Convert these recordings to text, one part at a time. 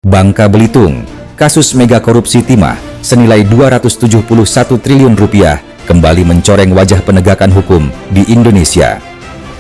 Bangka Belitung, kasus mega korupsi timah senilai 271 triliun rupiah kembali mencoreng wajah penegakan hukum di Indonesia.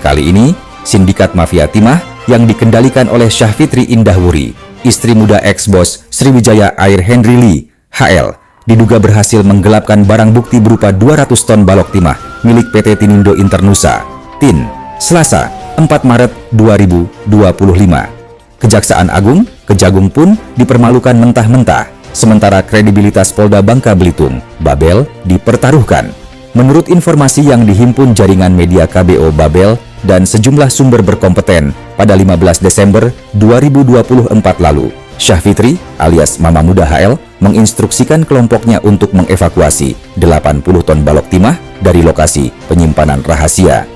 Kali ini, sindikat mafia timah yang dikendalikan oleh Syahfitri Indahwuri, istri muda ex-bos Sriwijaya Air Henry Lee, HL, diduga berhasil menggelapkan barang bukti berupa 200 ton balok timah milik PT Tinindo Internusa, TIN, Selasa, 4 Maret 2025. Kejaksaan Agung, Kejagung pun dipermalukan mentah-mentah, sementara kredibilitas Polda Bangka Belitung, Babel, dipertaruhkan. Menurut informasi yang dihimpun jaringan media KBO Babel dan sejumlah sumber berkompeten, pada 15 Desember 2024 lalu, Syahfitri alias Mama Muda HL menginstruksikan kelompoknya untuk mengevakuasi 80 ton balok timah dari lokasi penyimpanan rahasia.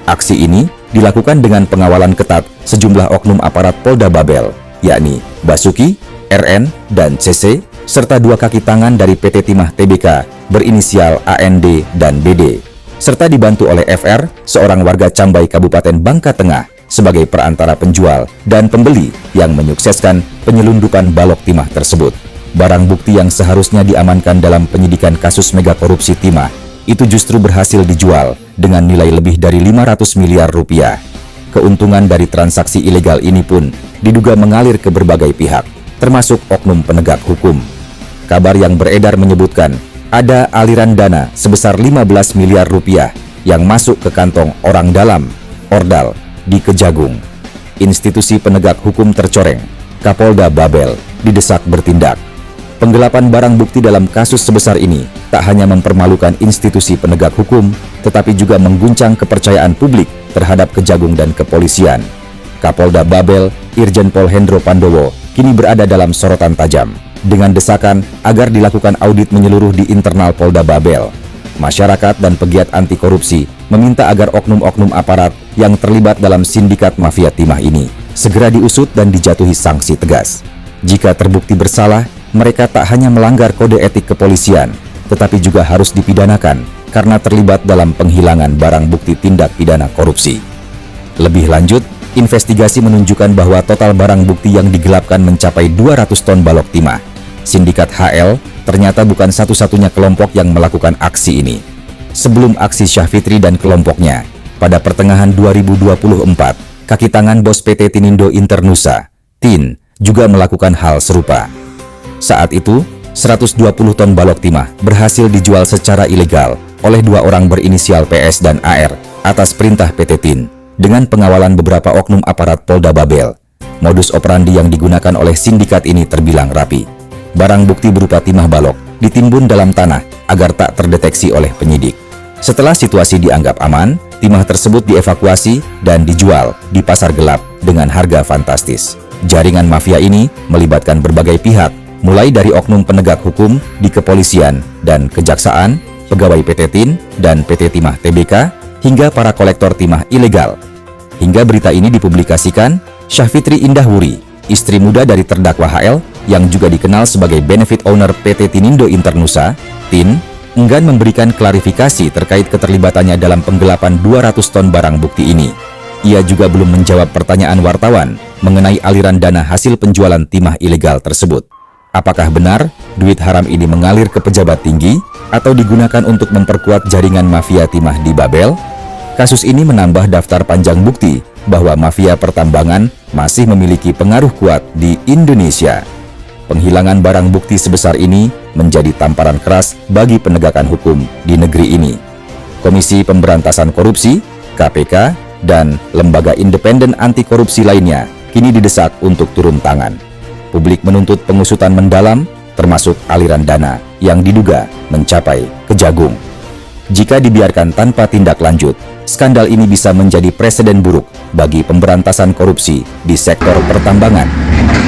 Aksi ini dilakukan dengan pengawalan ketat sejumlah oknum aparat Polda Babel, yakni Basuki, RN, dan CC, serta 2 kaki tangan dari PT Timah Tbk berinisial AND dan BD, serta dibantu oleh FR, seorang warga Cambai Kabupaten Bangka Tengah, sebagai perantara penjual dan pembeli yang menyukseskan penyelundupan balok timah tersebut. Barang bukti yang seharusnya diamankan dalam penyidikan kasus mega korupsi timah itu justru berhasil dijual dengan nilai lebih dari 500 miliar rupiah. Keuntungan dari transaksi ilegal ini pun diduga mengalir ke berbagai pihak, termasuk oknum penegak hukum. Kabar yang beredar menyebutkan ada aliran dana sebesar 15 miliar rupiah yang masuk ke kantong orang dalam, Ordal, di Kejagung. Institusi penegak hukum tercoreng, Kapolda Babel didesak bertindak. Penggelapan barang bukti dalam kasus sebesar ini tak hanya mempermalukan institusi penegak hukum, tetapi juga mengguncang kepercayaan publik terhadap Kejagung dan kepolisian. Kapolda Babel, Irjen Pol Hendro Pandowo, kini berada dalam sorotan tajam, dengan desakan agar dilakukan audit menyeluruh di internal Polda Babel. Masyarakat dan pegiat anti korupsi meminta agar oknum-oknum aparat yang terlibat dalam sindikat mafia timah ini segera diusut dan dijatuhi sanksi tegas. Jika terbukti bersalah, mereka tak hanya melanggar kode etik kepolisian, tetapi juga harus dipidanakan karena terlibat dalam penghilangan barang bukti tindak pidana korupsi. Lebih lanjut, investigasi menunjukkan bahwa total barang bukti yang digelapkan mencapai 200 ton balok timah. Sindikat HL ternyata bukan satu-satunya kelompok yang melakukan aksi ini. Sebelum aksi Syahfitri dan kelompoknya, pada pertengahan 2024, kaki tangan bos PT Tinindo Internusa, TIN, juga melakukan hal serupa. Saat itu, 120 ton balok timah berhasil dijual secara ilegal oleh 2 orang berinisial PS dan AR atas perintah PT TIN dengan pengawalan beberapa oknum aparat Polda Babel. Modus operandi yang digunakan oleh sindikat ini terbilang rapi. Barang bukti berupa timah balok ditimbun dalam tanah agar tak terdeteksi oleh penyidik. Setelah situasi dianggap aman, timah tersebut dievakuasi dan dijual di pasar gelap dengan harga fantastis. Jaringan mafia ini melibatkan berbagai pihak, mulai dari oknum penegak hukum di kepolisian dan kejaksaan, pegawai PT TIN dan PT Timah Tbk, hingga para kolektor timah ilegal. Hingga berita ini dipublikasikan, Syahfitri Indahwuri, istri muda dari terdakwa HL, yang juga dikenal sebagai benefit owner PT Tinindo Internusa, TIN, enggan memberikan klarifikasi terkait keterlibatannya dalam penggelapan 200 ton barang bukti ini. Ia juga belum menjawab pertanyaan wartawan mengenai aliran dana hasil penjualan timah ilegal tersebut. Apakah benar duit haram ini mengalir ke pejabat tinggi atau digunakan untuk memperkuat jaringan mafia timah di Babel? Kasus ini menambah daftar panjang bukti bahwa mafia pertambangan masih memiliki pengaruh kuat di Indonesia. Penghilangan barang bukti sebesar ini menjadi tamparan keras bagi penegakan hukum di negeri ini. Komisi Pemberantasan Korupsi, KPK, dan lembaga independen anti korupsi lainnya kini didesak untuk turun tangan. Publik menuntut pengusutan mendalam, termasuk aliran dana yang diduga mencapai Kejagung. Jika dibiarkan tanpa tindak lanjut, skandal ini bisa menjadi preseden buruk bagi pemberantasan korupsi di sektor pertambangan.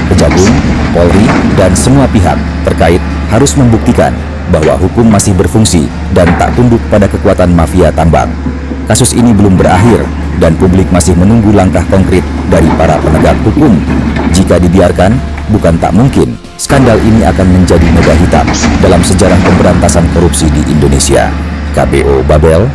Kejagung, Polri, dan semua pihak terkait harus membuktikan bahwa hukum masih berfungsi dan tak tunduk pada kekuatan mafia tambang. Kasus ini belum berakhir dan publik masih menunggu langkah konkret dari para penegak hukum. Jika dibiarkan, bukan tak mungkin skandal ini akan menjadi noda hitam dalam sejarah pemberantasan korupsi di Indonesia. KBO Babel